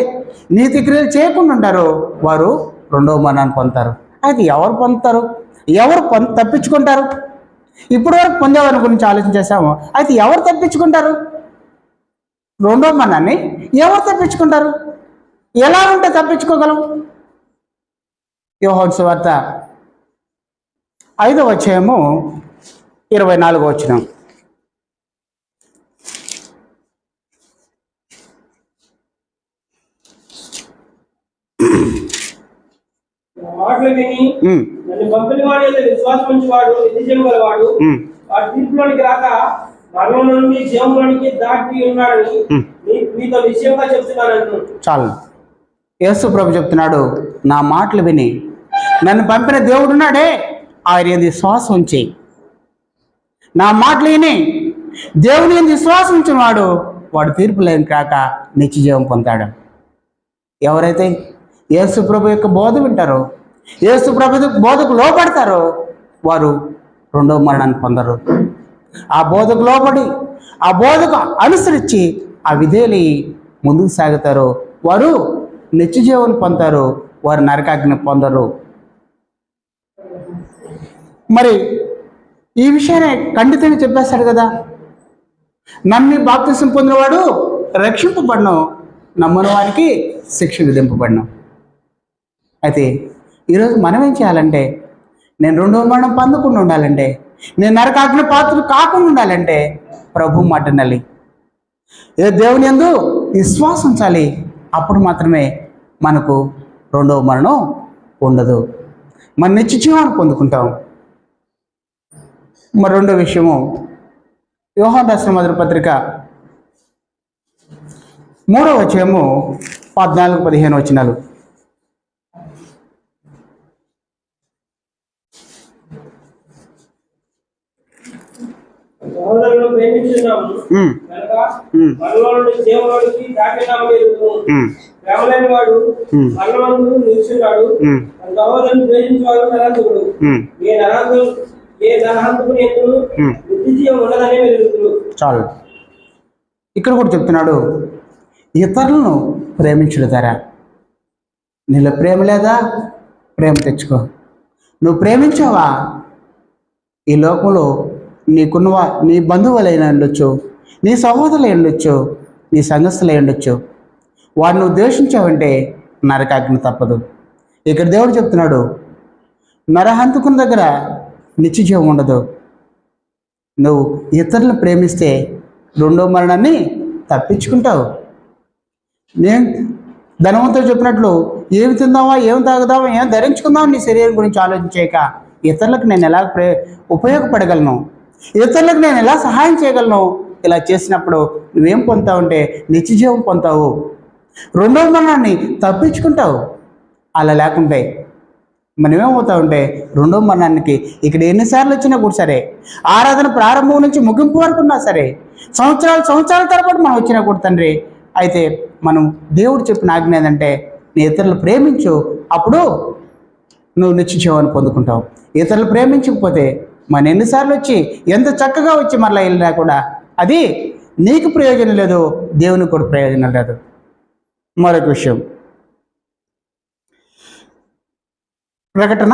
నీతి క్రియలు చేయకుండా ఉంటారో వారు రెండవ మరణాన్ని పొందుతారు. అయితే ఎవరు పొందుతారు, ఎవరు తప్పించుకుంటారు? ఇప్పటి వరకు పొందేవారి గురించి ఆలోచన చేశాము. అయితే ఎవరు తప్పించుకుంటారు? రెండవ మరణాన్ని ఎవరు తప్పించుకుంటారు? ఎలా ఉంటే తప్పించుకోగలం? యోహాను సువార్త 5:24. మాటలు విని నన్ను పంపిన వాడు విశ్వాసం ఉంచి వాడు నిత్య జీవం గలవాడు, వాడు తీర్పులోనికి రాక మరణం నుండి జీవంలోనికి దాటి ఉన్నాడని మీతో నిశ్చయంగా చెప్తున్నాను. చాలు. యేసు ప్రభు చెప్తున్నాడు, నా మాటలు విని నన్ను పంపిన దేవుడున్నాడే ఆయన యందు విశ్వాసం ఉంచి, నా మాటలు విని దేవుని యందు విశ్వాసం ఉంచిన వాడు తీర్పు లేని కాక నిత్య జీవం పొందాడు. ఎవరైతే యేసు ప్రభు యొక్క బోధ వింటారో, యేసు ప్రభు బోధకు లోపడతారో వారు రెండవ మరణాన్ని పొందరు. ఆ బోధకు లోబడి ఆ బోధకు అనుసరించి ఆ విధేయులు ముందుకు సాగుతారో వారు నిత్య జీవం పొందుతారు, వారు నరకాగ్ని పొందరు. మరి ఈ విషయాన్ని ఖండితంగా చెప్పేస్తాడు కదా, నమ్మి బాప్తిసం పొందినవాడు రక్షింపబడను, నమ్మని వారికి శిక్ష విధింపబడను. అయితే ఈరోజు మనం ఏం చేయాలంటే, నేను రెండవ మరణం పొందకుండా ఉండాలంటే, నేను నరకాగ్ని పాత్ర కాకుండా ఉండాలంటే ప్రభు మాట వినాలి, ఏ దేవుని యందు విశ్వాసం ఉంచాలి. అప్పుడు మాత్రమే మనకు రెండవ మరణం ఉండదు, మన నిత్య జీవాన్ని పొందుకుంటాం. మరి రెండో విషయము, యోహాను రాసిన మొదటి పత్రిక 3వ అధ్యాయము 14-15 వచనాలు. సహోదరులను ప్రేమించున్నాము కనుక మనలో నుండి జీవంలోనికి దాటినాము ఎరుగుదుము. ప్రేమ లేని వాడు మరణమందు నిలిచున్నాడు. తన సహోదరుని ద్వేషించేవాడు నరహంతకుడు. ఏ నరహంతకుని ఎప్పుడు నిత్య జీవం ఉండదని ఎరుగుదురు. చాలు. ఇక్కడ కూడా చెప్తున్నాడు, ఇతరులను ప్రేమించడం ద్వారా. నీలో ప్రేమ లేదా? ప్రేమ తెచ్చుకో. నువ్వు ప్రేమించావా? ఈ లోకంలో నీకున్నవా నీ బంధువులైనా ఉండొచ్చు, నీ సహోదరులై ఉండొచ్చు, నీ సంఘస్థులై ఉండొచ్చు, వారిని నువ్వు ద్వేషించావంటే నరకాగ్ని తప్పదు. ఇక్కడ దేవుడు చెప్తున్నాడు, నరహంతకుని దగ్గర నిత్య జీవం ఉండదు. నువ్వు ఇతరులను ప్రేమిస్తే రెండో మరణాన్ని తప్పించుకుంటావు. నేను ధనవంతుడు చెప్పినట్లు ఏమి తిందామా, ఏమి తాగుదామా, ఏం ధరించుకుందామా నీ శరీరం గురించి ఆలోచించేయక ఇతరులకు నేను ఎలా ఉపయోగపడగలను, ఇతరులకు నేను ఎలా సహాయం చేయగలను, ఇలా చేసినప్పుడు నువ్వేం పొందుతావంటే నిత్య జీవం పొందుతావు, రెండవ మరణాన్ని తప్పించుకుంటావు. అలా లేకుంటే మనమేమవుతామంటే రెండవ మరణానికి ఇక్కడ ఎన్నిసార్లు వచ్చినా కూడా సరే, ఆరాధన ప్రారంభం నుంచి ముగింపు వరకు ఉన్నా సరే, సంవత్సరాల తరబడి మనం వచ్చినా కూడా తండ్రి, అయితే మనం దేవుడు చెప్పిన ఆజ్ఞ ఏంటంటే నీ ఇతరులు ప్రేమించు, అప్పుడు నువ్వు నిత్య జీవాన్ని పొందుకుంటావు. ఇతరులు ప్రేమించకపోతే మన ఎన్నిసార్లు వచ్చి ఎంత చక్కగా వచ్చి మరలా వెళ్ళినా కూడా అది నీకు ప్రయోజనం లేదు, దేవునికి కూడా ప్రయోజనం లేదు. మరొక విషయం, ప్రకటన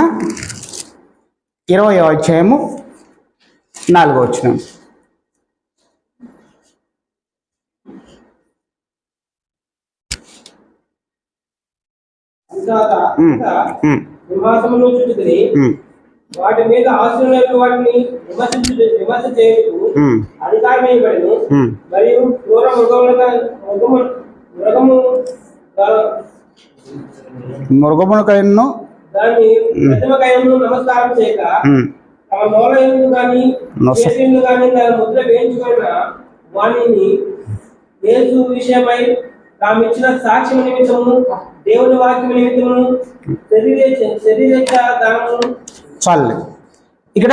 20వ అధ్యాయము 4వ వచనం. సింహాసమును చుట్టుకుని వాటి మీద ఆశీనులైన వాటిని విమర్శ చేయుటకు అధికారం ఇవ్వబడెను. మరియు క్రూర మృగములకైనను దాన్ని ప్రతిమకైనను నమస్కారం చేయక తమ నోలైనను కానీ చేతులను కానీ దాని ముద్ర వేయించుకున్న వాణిని యేసు విషయమై తాము ఇచ్చిన సాక్ష్యం నిమిత్తము దేవుని వాక్యం నిమిత్తము శరీరేచ్ఛ దానము. చాలే, ఇక్కడ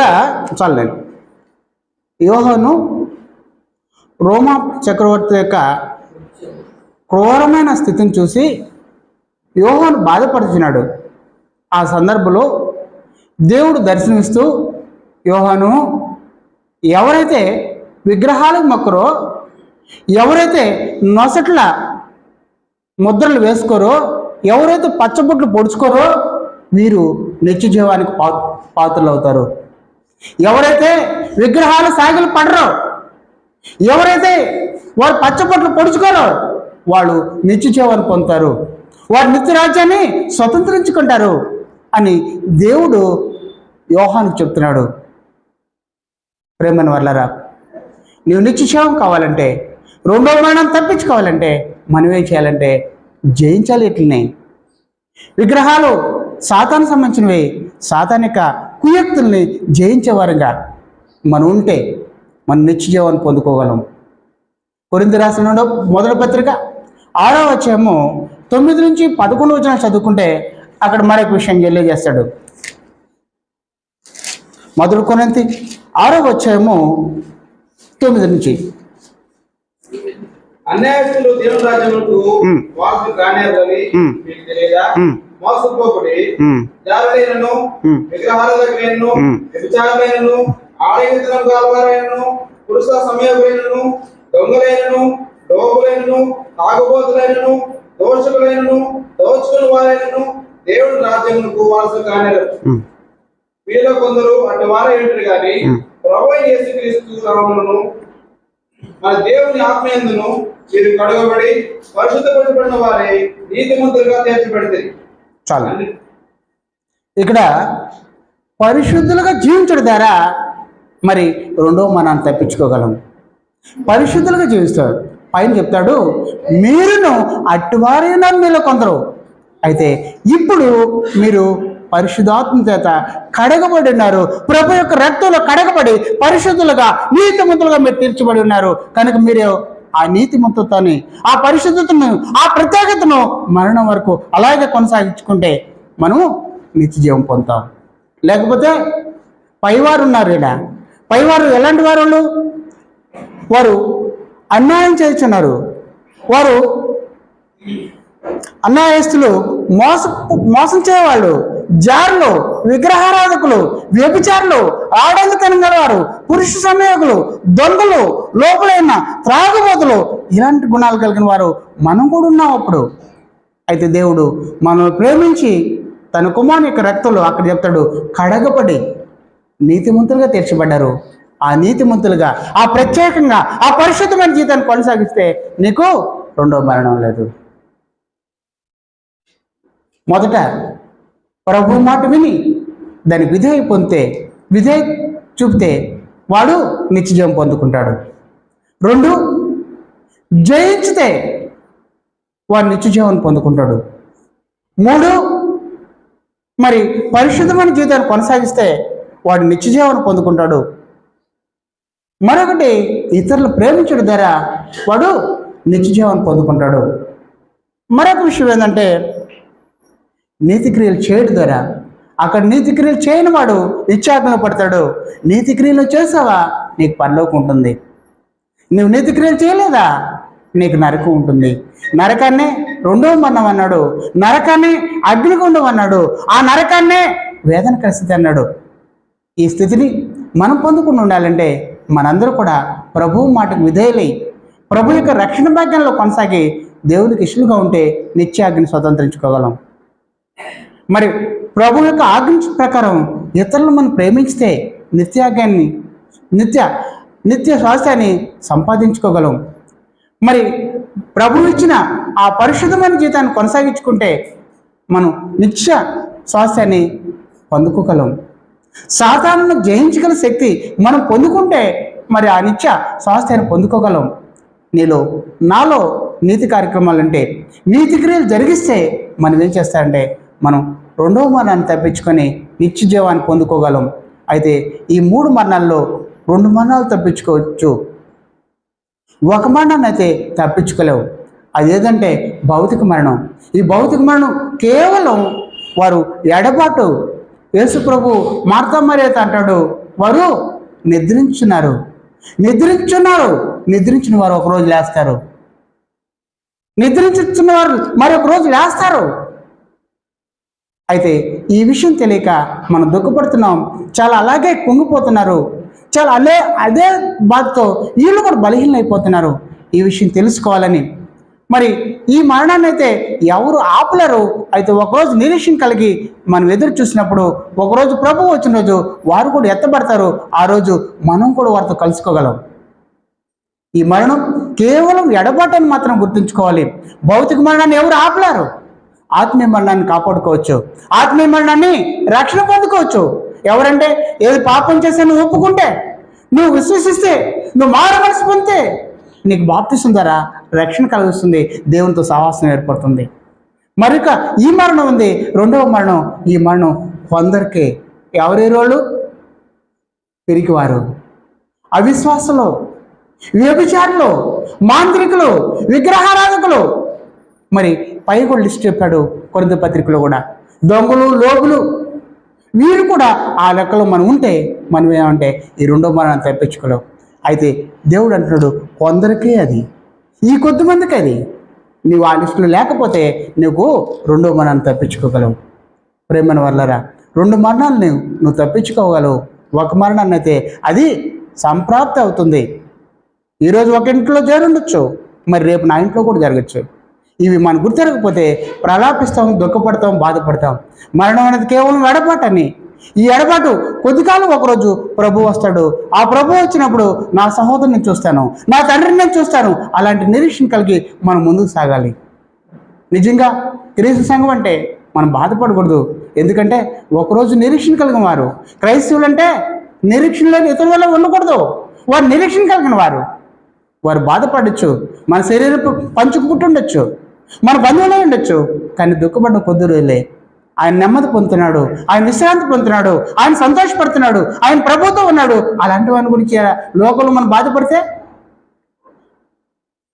చాలండి. యోహాను రోమా చక్రవర్తి యొక్క క్రూరమైన స్థితిని చూసి యోహాను బాధపడుతున్నాడు. ఆ సందర్భంలో దేవుడు దర్శనమిస్తూ, యోహాను, ఎవరైతే విగ్రహాలకు మొక్కరో, ఎవరైతే నొసట్ల ముద్రలు వేసుకోరో, ఎవరైతే పచ్చబొట్లు పొడుచుకోరో వీరు నిత్య జీవానికి పాత్రలు అవుతారు. ఎవరైతే విగ్రహాల సాగిలు పడరో, ఎవరైతే వారు పచ్చబొట్లు పొడుచుకోరో వాళ్ళు నిత్య జీవాన్ని పొందుతారు, వారు నిత్య రాజ్యాన్ని స్వతంత్రించుకుంటారు అని దేవుడు యోహాను చెప్తున్నాడు. ప్రేమని వర్లరా, నీవు నిత్య జీవం కావాలంటే, రెండవ మరణం తప్పించుకోవాలంటే మనం ఏం చేయాలంటే జయించాలి. ఇట్లనే విగ్రహాలు సాతాను సంబంధించినవి, సాతానిక కుయుక్తుల్ని జయించే వారంగా మనం ఉంటే మనం నిత్య జీవాన్ని పొందుకోగలం. కొరింథీ రాసిన మొదటి పత్రిక 6వ అధ్యాయము 9 నుంచి 11 వచనాలు చదువుకుంటే అక్కడ మరొక విషయం తెలియజేస్తాడు. మొదటి కొరింథీ 6వ అధ్యాయము 9 నుంచి. అన్యాయస్తులు దేవుని రాజ్యములకు వారసులు కానేరని మీకు తెలియదా? మోసపోకుడి. జారులైనను, విగ్రహారాధకులైనను, వ్యభిచారులైనను, ఆలయతనం కాలవారైనను, పురుష సమయకులైనను, దొంగలైనను, లోపులైనను, తాగుబోతులైనను, దోషకులైనను, దోచుకుని వారైనను దేవుని రాజ్యములకు వారసులు కానేరరు. మీలో కొందరు అటు వారే ఏంటారు కానీ ప్రభువైన యేసుక్రీస్తు నామమున మన దేవుని ఆత్మయందును మీరు కడుగబడి పరిశుద్ధపరచబడిన వారే నీతిమంతులుగా తీర్చబడితే. చాలు. ఇక్కడ పరిశుద్ధులుగా జీవించడం ద్వారా మరి రెండో మరణాన్ని తప్పించుకోగలం. పరిశుద్ధులుగా జీవిస్తాడు. పైన చెప్తాడు, మీరును అట్టువారైన మీలో కొందరు. అయితే ఇప్పుడు మీరు పరిశుద్ధాత్మ చేత కడగబడి ఉన్నారు. ప్రభు యొక్క రక్తంలో కడగబడి పరిశుద్ధులుగా నీతిమంతులుగా మీరు తీర్చబడి ఉన్నారు. కనుక మీరు ఆ నీతిమంతుతోని, ఆ పరిశుద్ధతను, ఆ ప్రత్యేకతను మరణం వరకు అలాగే కొనసాగించుకుంటే మనము నిత్య జీవం పొందుతాం. లేకపోతే పైవారు ఉన్నారు. ఇలా పైవారు ఎలాంటి వారు? వారు అన్యాయం చేస్తున్నారు. వారు అన్యాయస్తులు, మోసం చేయవాళ్ళు, జారులు, విగ్రహారాధకులు, వ్యభిచారులు, ఆడందుతనం గలవారు, పురుష సంయోగులు, దొంగలు, లోపలైన త్రాగుబోతులు, ఇలాంటి గుణాలు కలిగిన వారు మనం కూడా ఉన్నాం అప్పుడు. అయితే దేవుడు మనల్ని ప్రేమించి తన కుమారుని యొక్క రక్తంలో అక్కడ చెప్తాడు కడగబడి నీతిమంతులుగా తీర్చబడ్డారు. ఆ నీతిమంతులుగా, ఆ ప్రత్యేకంగా, ఆ పరిశుద్ధమైన జీవితాన్ని కొనసాగిస్తే నీకు రెండో మరణం లేదు. మొదట ప్రభు మాట విని దానికి విధేయ పొందితే, విధేయ చూపితే వాడు నిత్యజీవం పొందుకుంటాడు. 2, జయించితే వాడు నిత్యజీవాన్ని పొందుకుంటాడు. 3, మరి పరిశుద్ధమైన జీవితాన్ని కొనసాగిస్తే వాడు నిత్యజీవాన్ని పొందుకుంటాడు. మరొకటి, ఇతరులు ప్రేమించడం ద్వారా వాడు నిత్యజీవాన్ని పొందుకుంటాడు. మరొక విషయం ఏంటంటే నీతిక్రియలు చేయడం ద్వారా, అక్కడ నీతిక్రియలు చేయని వాడు నిత్యాగ్నిలో పడతాడు. నీతిక్రియలు చేసావా నీకు పరలోకం ఉంటుంది. నువ్వు నీతిక్రియలు చేయలేదా నీకు నరకం ఉంటుంది. నరకాన్నే రెండవ మరణం అన్నాడు. నరకాన్ని అగ్నిగుండం అన్నాడు. ఆ నరకాన్నే వేదన పరిస్థితి అన్నాడు. ఈ స్థితిని మనం పొందుకుని ఉండాలంటే మనందరూ కూడా ప్రభువు మాటకు విధేయులై ప్రభు యొక్క రక్షణ భాగ్యంలో కొనసాగి దేవునికి ఇష్టలుగా ఉంటే నిత్యాగ్ని స్వతంత్రించుకోగలం. మరి ప్రభు యొక్క ఆజ్ఞ ప్రకారం ఇతరులను మనం ప్రేమించితే నిత్యాగ్ని, నిత్య స్వాస్థ్యాన్ని సంపాదించుకోగలం. మరి ప్రభు ఇచ్చిన ఆ పరిశుద్ధమైన జీవితాన్ని కొనసాగించుకుంటే మనం నిత్య స్వాస్థ్యాన్ని పొందుకోగలం. సాతానును జయించగల శక్తి మనం పొందుకుంటే మరి ఆ నిత్య స్వాస్థ్యాన్ని పొందుకోగలం. నాలో నీతి కార్యక్రమాలు అంటే నీతి క్రియలు జరిగిస్తే మనం ఏం చేస్తారంటే మనం రెండవ మరణాన్ని తప్పించుకొని నిత్య జీవాన్ని పొందుకోగలం. అయితే ఈ 3 మరణాల్లో 2 మరణాలు తప్పించుకోవచ్చు. ఒక మరణాన్ని అయితే తప్పించుకోలేవు. అదేంటంటే భౌతిక మరణం. ఈ భౌతిక మరణం కేవలం వారు ఎడబాటు. యేసు ప్రభు మార్తా మరియతో అంటాడు, వారు నిద్రించిన వారు ఒకరోజు లేస్తారు. నిద్రించున్న వారు మరొక రోజు లేస్తారు. అయితే ఈ విషయం తెలియక మనం దుఃఖపడుతున్నాం. చాలా అలాగే కుంగిపోతున్నారు. చాలా అదే బాధతో వీళ్ళు కూడా బలహీనైపోతున్నారు. ఈ విషయం తెలుసుకోవాలని మరి ఈ మరణాన్ని అయితే ఎవరు ఆపలేరు. అయితే ఒకరోజు నిరీక్షణ కలిగి మనం ఎదురు చూసినప్పుడు ఒకరోజు ప్రభు వచ్చిన రోజు వారు కూడా ఎత్తబడతారు. ఆ రోజు మనం కూడా వారితో కలుసుకోగలం. ఈ మరణం కేవలం ఎడబాటని మాత్రం గుర్తుంచుకోవాలి. భౌతిక మరణాన్ని ఎవరు ఆపలేరు. ఆత్మీయ మరణాన్ని కాపాడుకోవచ్చు. ఆత్మీయ మరణాన్ని రక్షణ పొందుకోవచ్చు. ఎవరంటే ఏది పాపం చేస్తే నువ్వు ఒప్పుకుంటే, నువ్వు విశ్వసిస్తే, నువ్వు మారు మనసు పొందితే నీకు బాప్తిసం ద్వారా రక్షణ కలిగిస్తుంది. దేవునితో సహవాసం ఏర్పడుతుంది. మరొక ఈ మరణం ఉంది, రెండవ మరణం. ఈ మరణం కొందరికి ఎవరి రోళ్ళు పిరికివారు. అవిశ్వాసులు, వ్యభిచారులు, మాంత్రికులు, విగ్రహారాధకులు, మరి పై కూడా లిస్ట్ చెప్పాడు కొరింథీ పత్రికలో కూడా, దొంగలు, లోగులు, వీరు కూడా ఆ లెక్కలో మనం ఉంటే మనం ఏమంటే ఈ రెండో మరణాన్ని తప్పించుకోలేం. అయితే దేవుడు అంటున్నాడు కొందరికే అది, ఈ కొద్ది మందికి అది. నీవు ఆ లిస్టులో లేకపోతే నీకు రెండో మరణాన్ని తప్పించుకోగలవు. ప్రేమను వల్లరా, రెండు మరణాలను నువ్వు తప్పించుకోగలవు. ఒక మరణాన్ని అయితే అది సంప్రాప్తి అవుతుంది. ఈరోజు ఒక ఇంట్లో జరుగుండొచ్చు, మరి రేపు నా ఇంట్లో కూడా జరగచ్చు. ఇవి మనం గుర్తెరగకపోతే ప్రలాపిస్తాం, దుఃఖపడతాం, బాధపడతాం. మరణం అనేది కేవలం ఎడబాటని. ఈ ఎడబాటు కొద్ది కాలం ఒకరోజు ప్రభు వస్తాడు. ఆ ప్రభు వచ్చినప్పుడు నా సహోదరుని చూస్తాను, నా తండ్రిని నేను చూస్తాను. అలాంటి నిరీక్షణ కలిగి మనం ముందుకు సాగాలి. నిజంగా క్రీస్తు సంఘం అంటే మనం బాధపడకూడదు. ఎందుకంటే ఒకరోజు నిరీక్షణ కలిగిన వారు క్రైస్తవులు అంటే నిరీక్షణ లేని ఇతరుల వల్ల ఉండకూడదు. వారు నిరీక్షణ కలిగిన వారు. వారు బాధపడచ్చు, మన శరీరం పంచుకు పుట్టుండొచ్చు, మన బంధువులే ఉండొచ్చు, కానీ దుఃఖపడ్డ కొద్ది రోజులే. ఆయన నెమ్మది పొందుతున్నాడు, ఆయన విశ్రాంతి పొందుతున్నాడు, ఆయన సంతోషపడుతున్నాడు, ఆయన ప్రభుత్వం ఉన్నాడు. అలాంటి వాని గురించి లోకంలో మనం బాధపడితే,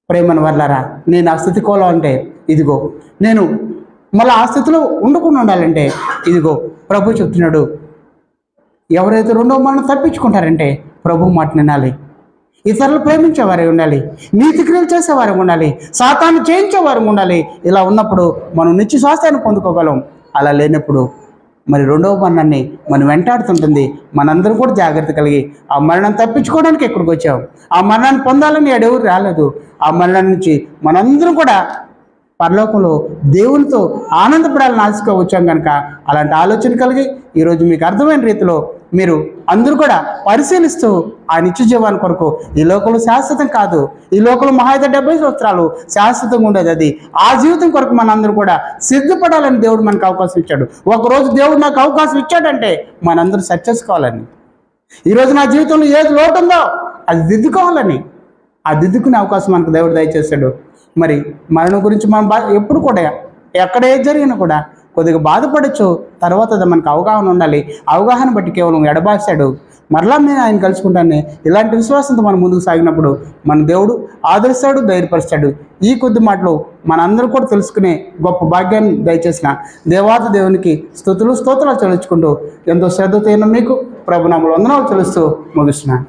ప్రేమను వర్లారా, నేను ఆ స్థితి కోవాలంటే ఇదిగో, నేను మళ్ళీ ఆ స్థితిలో ఉండకుండా ఉండాలంటే ఇదిగో ప్రభు చెప్తున్నాడు. ఎవరైతే రెండో మరణం తప్పించుకుంటారంటే ప్రభు మాట వినాలి, ఇతరులు ప్రేమించేవారే ఉండాలి, నీతి క్రియలు చేసేవారు ఉండాలి, సాతాను చేయించేవారు ఉండాలి. ఇలా ఉన్నప్పుడు మనం నిత్య స్వాస్థ్యాన్ని పొందుకోగలం. అలా లేనప్పుడు మరి రెండవ మరణాన్ని మనం వెంటాడుతుంటుంది. మనందరం కూడా జాగ్రత్త కలిగి ఆ మరణాన్ని తప్పించుకోవడానికి ఎక్కడికి వచ్చాం. ఆ మరణాన్ని పొందాలని ఎవరు రాలేదు. ఆ మరణం నుంచి మనందరం కూడా పరలోకంలో దేవునితో ఆనందపడాలని ఆశగా వచ్చాం కనుక అలాంటి ఆలోచన కలిగి ఈరోజు మీకు అర్థమైన రీతిలో మీరు అందరూ కూడా పరిశీలిస్తూ ఆ నిత్య జీవాన్ని కొరకు, ఈ లోకంలో శాశ్వతం కాదు, ఈ లోకంలో మహా అయితే 70 సంవత్సరాలు శాశ్వతంగా ఉండేది. అది ఆ జీవితం కొరకు మనందరూ కూడా సిద్ధపడాలని దేవుడు మనకు అవకాశం ఇచ్చాడు. ఒకరోజు దేవుడు నాకు అవకాశం ఇచ్చాడంటే మనందరూ సెట్ చేసుకోవాలని. ఈరోజు నా జీవితంలో ఏది లోటు ఉందో అది దిద్దుకోవాలని, ఆ దిద్దుకునే అవకాశం మనకు దేవుడు దయచేశాడు. మరి మరణం గురించి మనం ఎప్పుడు కూడా ఎక్కడ ఏది జరిగినా కూడా కొద్దిగా బాధపడచ్చు. తర్వాత మనకు అవగాహన ఉండాలి. అవగాహన బట్టి కేవలం ఎడబాసాడు. మరలా నేను ఆయన కలుసుకుంటానే. ఇలాంటి విశ్వాసంతో మనం ముందుకు సాగినప్పుడు మన దేవుడు ఆదరిస్తాడు, ధైర్యపరుస్తాడు. ఈ కొద్ది మాటలు మనందరూ కూడా తెలుసుకునే గొప్ప భాగ్యాన్ని దయచేసిన దేవాది దేవునికి స్తుతులు స్తోత్రాలు చెల్లించుకుంటూ ఎంతో శ్రద్ధతో మీకు ప్రభునామములో వందనాలు చెల్లిస్తూ ముగిస్తున్నాను.